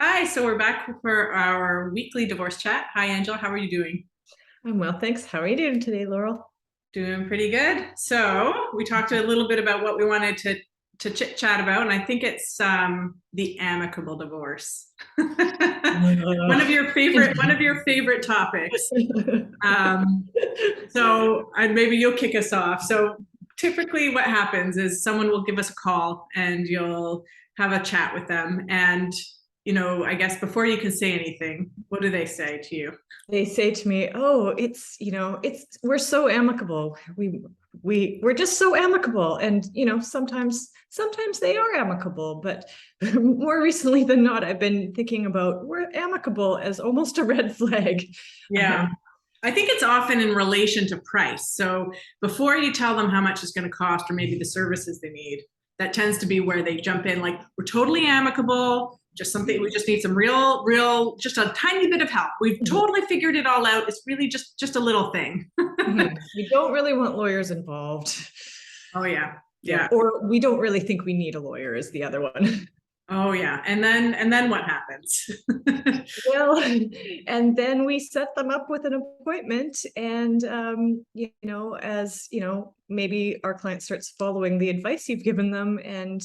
Hi, so we're back for our weekly divorce chat. Hi, Angela. How are you doing? I'm well, thanks. How are you doing today, Laurel? Doing pretty good. So we talked a little bit about what we wanted to chit chat about, and I think it's the amicable divorce. One of your favorite topics. Um, so maybe you'll kick us off. So typically, what happens is someone will give us a call, and you'll have a chat with them, and I guess before you can say anything, what do they say to you? They say to me, "Oh, it's we're so amicable. We're just so amicable." And sometimes they are amicable, but more recently than not, I've been thinking about we're amicable as almost a red flag. Yeah. I think it's often in relation to price. So before you tell them how much it's going to cost or maybe the services they need, that tends to be where they jump in like, we're totally amicable, just something we just need some real just a tiny bit of help. We've totally figured it all out. It's really just a little thing. We don't really want lawyers involved. Oh yeah. Yeah, Yeah. or we don't really think we need a lawyer is the other one. Oh yeah. And then what happens? Well, and then we set them up with an appointment, and as maybe our client starts following the advice you've given them, and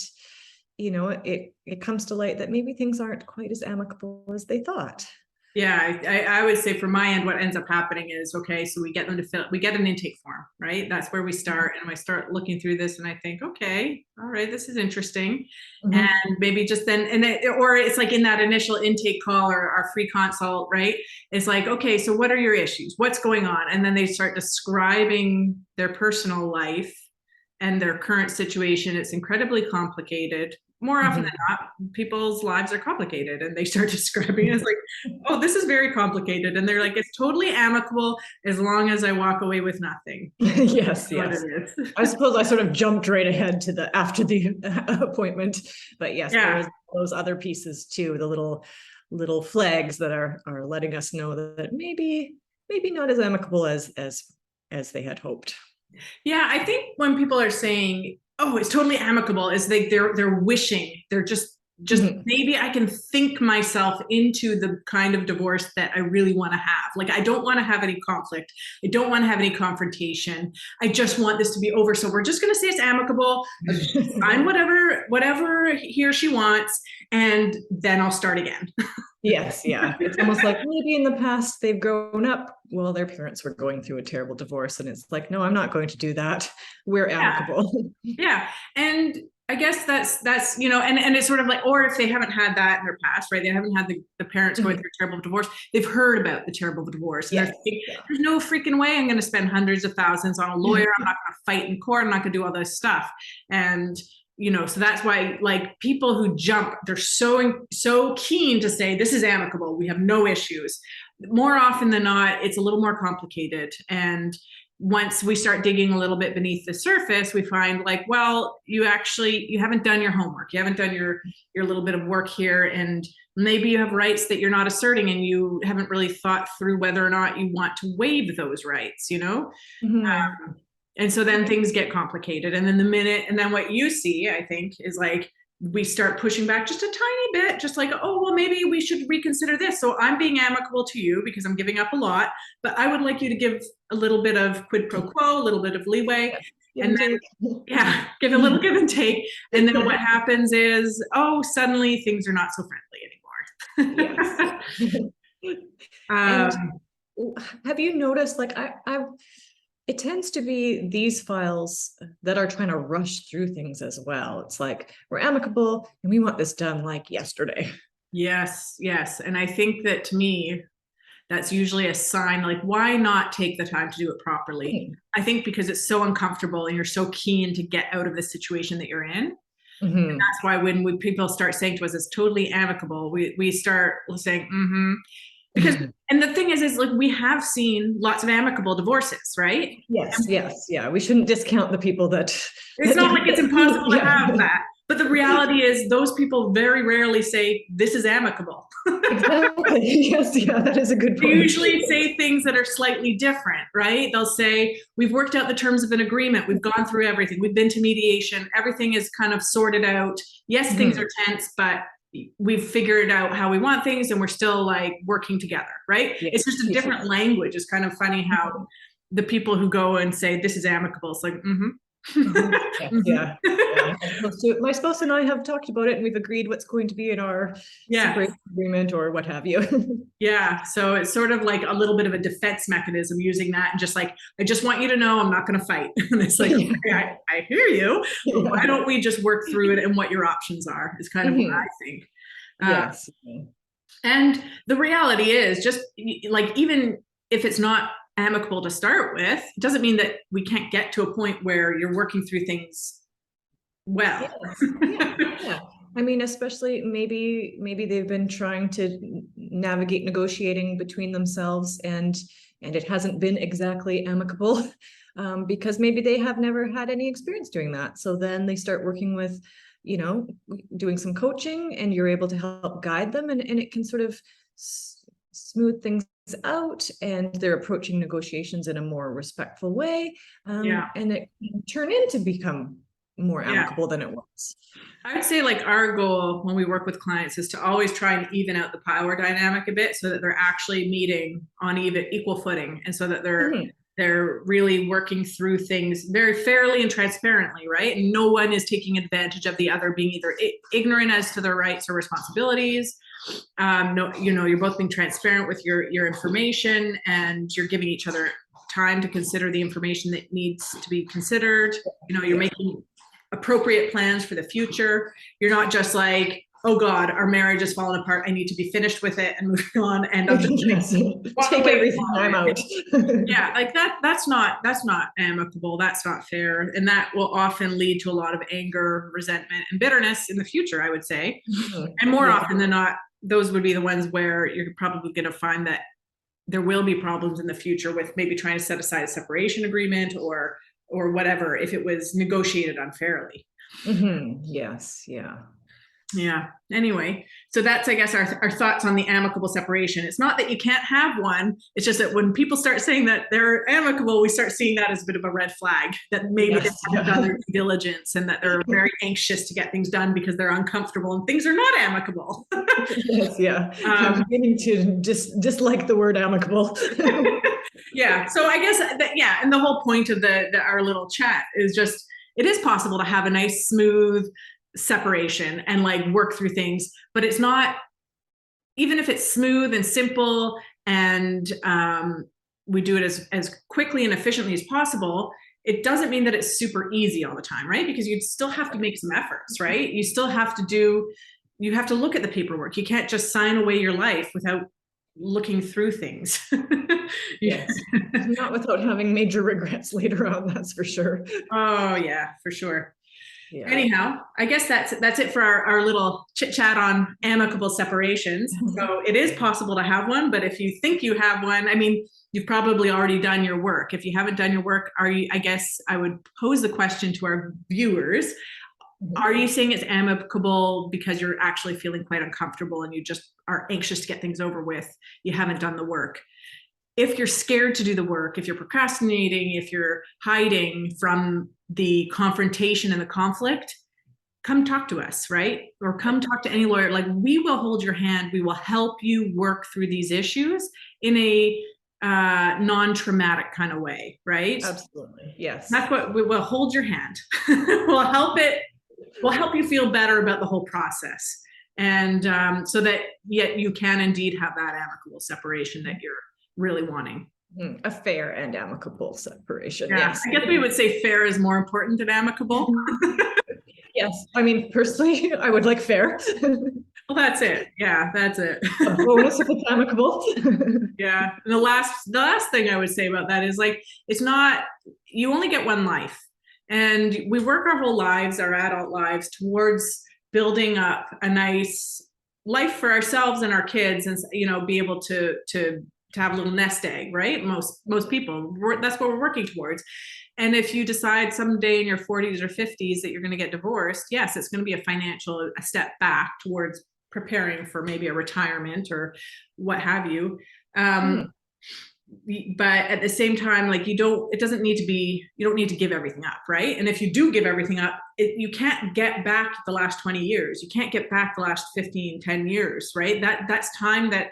it comes to light that maybe things aren't quite as amicable as they thought. Yeah, I would say from my end, what ends up happening is okay, so we get them to we get an intake form, right? That's where we start. And I start looking through this and I think, okay, all right, this is interesting. Mhm. And maybe just then, or it's like in that initial intake call or our free consult, right? It's like, okay, so what are your issues? What's going on? And then they start describing their personal life and their current situation. It's incredibly complicated. More often than Mhm. not, people's lives are complicated and they start describing it as like, oh, this is very complicated. And they're like, it's totally amicable as long as I walk away with nothing. Yes, What yes. it is. I suppose I sort of jumped right ahead to the after the appointment, but yes, there Yeah. is those other pieces too, the little flags that are letting us know that maybe not as amicable as they had hoped. Yeah, I think when people are saying, "Oh, it's totally amicable," is they're wishing they're just Mhm. maybe I can think myself into the kind of divorce that I really want to have. Like I don't want to have any conflict. I don't want to have any confrontation. I just want this to be over. So we're just going to say it's amicable. Sign whatever he or she wants, and then I'll start again. Yes, yeah. It's almost like maybe in the past they've grown up. Well, their parents were going through a terrible divorce, and it's like, no, I'm not going to do that. We're Yeah. amicable. Yeah. And I guess that's and it's sort of like, or if they haven't had that in their past, right? They haven't had the parents going Mhm. through a terrible divorce. They've heard about the terrible divorce and they're Yes. thinking, Yeah. there's no freaking way I'm going to spend hundreds of thousands on a lawyer. I'm not going to fight in court. I'm not going to do all this stuff. And so that's why like people who jump, they're so keen to say this is amicable. We have no issues. More often than not, it's a little more complicated. And once we start digging a little bit beneath the surface, we find like, well, you haven't done your homework. You haven't done your little bit of work here, and maybe you have rights that you're not asserting, and you haven't really thought through whether or not you want to waive those rights. Mhm. And so then things get complicated. And then what you see, I think, is like we start pushing back just a tiny bit, just like, oh, well, maybe we should reconsider this. So I'm being amicable to you because I'm giving up a lot, but I would like you to give a little bit of quid pro quo, a little bit of leeway. Yes. Give And and then, take. yeah, give a little give and take. And then what happens is, oh, suddenly things are not so friendly Yes. anymore. And um, have you noticed, like, I've it tends to be these files that are trying to rush through things as well. It's like we're amicable and we want this done like yesterday. yes, yes. And I think that to me, that's usually a sign like why not take the time to do it properly. I think because it's so uncomfortable and you're so keen to get out of the situation that you're in. Mhm. That's why when people start saying to us it's totally amicable, we start saying mm-hmm, because and the thing is like we have seen lots of amicable divorces, right? Yes, yes, yeah. We shouldn't discount the people that It's not like it's impossible to yeah. have that, but the reality is those people very rarely say this is amicable. Exactly. Yes, yeah, that is a good They point. usually say things that are slightly different, right? They'll say, we've worked out the terms of an agreement. We've gone through everything. We've been to mediation. Everything is kind of sorted out. Yes, things are Mhm. tense, but we've figured out how we want things and we're still like working together, right? Yeah. It's just a different language. It's kind of funny how the people who go and say this is amicable, it's like, Yeah. My spouse and I have talked about it, and we've agreed what's going to be in our separation agreement or what have you. Yeah. So it's sort of like a little bit of a defense mechanism using that, and just like, I just want you to know I'm not going to fight. And it's like, okay, I hear you, but why don't we just work through it and what your options are is kind of what I think. Yes. And the reality is, just like, even if it's not amicable to start with, it doesn't mean that we can't get to a point where you're working through things well. Yeah. I mean, especially maybe they've been trying to navigate negotiating between themselves, and it hasn't been exactly amicable, because maybe they have never had any experience doing that. So then they start working with, doing some coaching, and you're able to help guide them, and it can sort of smooth things out, and they're approaching negotiations in a more respectful way. And it can turn into become more amicable than it was. I would say, like, our goal when we work with clients is to always try and even out the power dynamic a bit, so that they're actually meeting on equal footing, and so that they're really working through things very fairly and transparently, right? And no one is taking advantage of the other being either ignorant as to their rights or responsibilities. No, you're both being transparent with your information, and you're giving each other time to consider the information that needs to be considered. You're making appropriate plans for the future. You're not just like, oh God, our marriage has fallen apart, I need to be finished with it and moving on, and I'm just take everything, I'm out. Yeah, like that's not amicable. That's not fair, and that will often lead to a lot of anger, resentment, and bitterness in the future, I would say. And more often than not, those would be the ones where you're probably going to find that there will be problems in the future with maybe trying to set aside a separation agreement or whatever, if it was negotiated unfairly. Yes. Yeah. Anyway, so that's, I guess, our thoughts on the amicable separation. It's not that you can't have one. It's just that when people start saying that they're amicable, we start seeing that as a bit of a red flag, that maybe they haven't done their due diligence, and that they're very anxious to get things done because they're uncomfortable and things are not amicable. I'm beginning to dislike the word amicable. Yeah. So I guess that, and the whole point of our little chat is just, it is possible to have a nice, smooth separation and like work through things, but it's not, even if it's smooth and simple, and we do it as quickly and efficiently as possible, it doesn't mean that it's super easy all the time, right? Because you still have to make some efforts, right? You still have to look at the paperwork. You can't just sign away your life without looking through things. Not without having major regrets later on, that's for sure. Oh yeah, for sure. Anyhow, I guess that's it for our little chit chat on amicable separations. So it is possible to have one, but if you think you have one, I mean, you've probably already done your work. If you haven't done your work, I guess I would pose the question to our viewers: are you saying it's amicable because you're actually feeling quite uncomfortable and you just are anxious to get things over with? You haven't done the work. If you're scared to do the work, if you're procrastinating, if you're hiding from the confrontation and the conflict, come talk to us, right? Or come talk to any lawyer. Like, we will hold your hand. We will help you work through these issues in a non-traumatic kind of way, right? Absolutely. Yes. That's what we will hold your hand. We'll help you feel better about the whole process. And so that yet you can indeed have that amicable separation that you're really wanting. A fair and amicable separation. Yeah, yes. I guess we would say fair is more important than amicable. Yes. I mean, personally, I would like fair. Well, that's it. Yeah, that's it. A bonus if it's amicable. Yeah. And the last thing I would say about that is, like, it's not, you only get one life. And we work our whole lives, our adult lives, towards building up a nice life for ourselves and our kids, and be able to have a little nest egg, right? Most people, that's what we're working towards. And if you decide someday in your 40s or 50s that you're going to get divorced, yes, it's going to be a step back towards preparing for maybe a retirement or what have you. but at the same time, like you don't need to give everything up, right? And if you do give everything up, you can't get back the last 20 years. You can't get back the last 15, 10 years, right? That's time that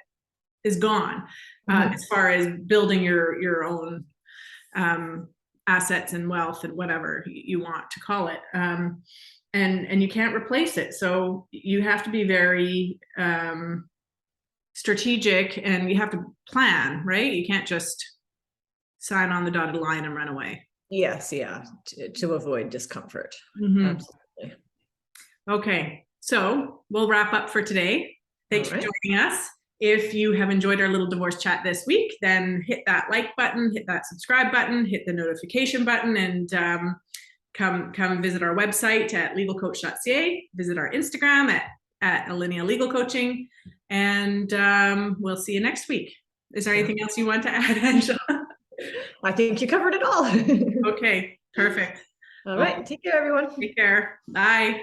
is gone, as far as building your own assets and wealth and whatever you want to call it. And you can't replace it. So you have to be very strategic, and you have to plan, right? You can't just sign on the dotted line and run away. Yes, yeah, to avoid discomfort. Absolutely. Okay, so we'll wrap up for today. Thanks for joining us. If you have enjoyed our little divorce chat this week, then hit that like button, hit that subscribe button, hit the notification button, and come visit our website at legalcoach.ca, visit our Instagram at Alinea Legal Coaching, and we'll see you next week. Is there anything else you want to add, Angela? I think you covered it all. Okay, perfect. All right, take care, everyone. Take care. Bye.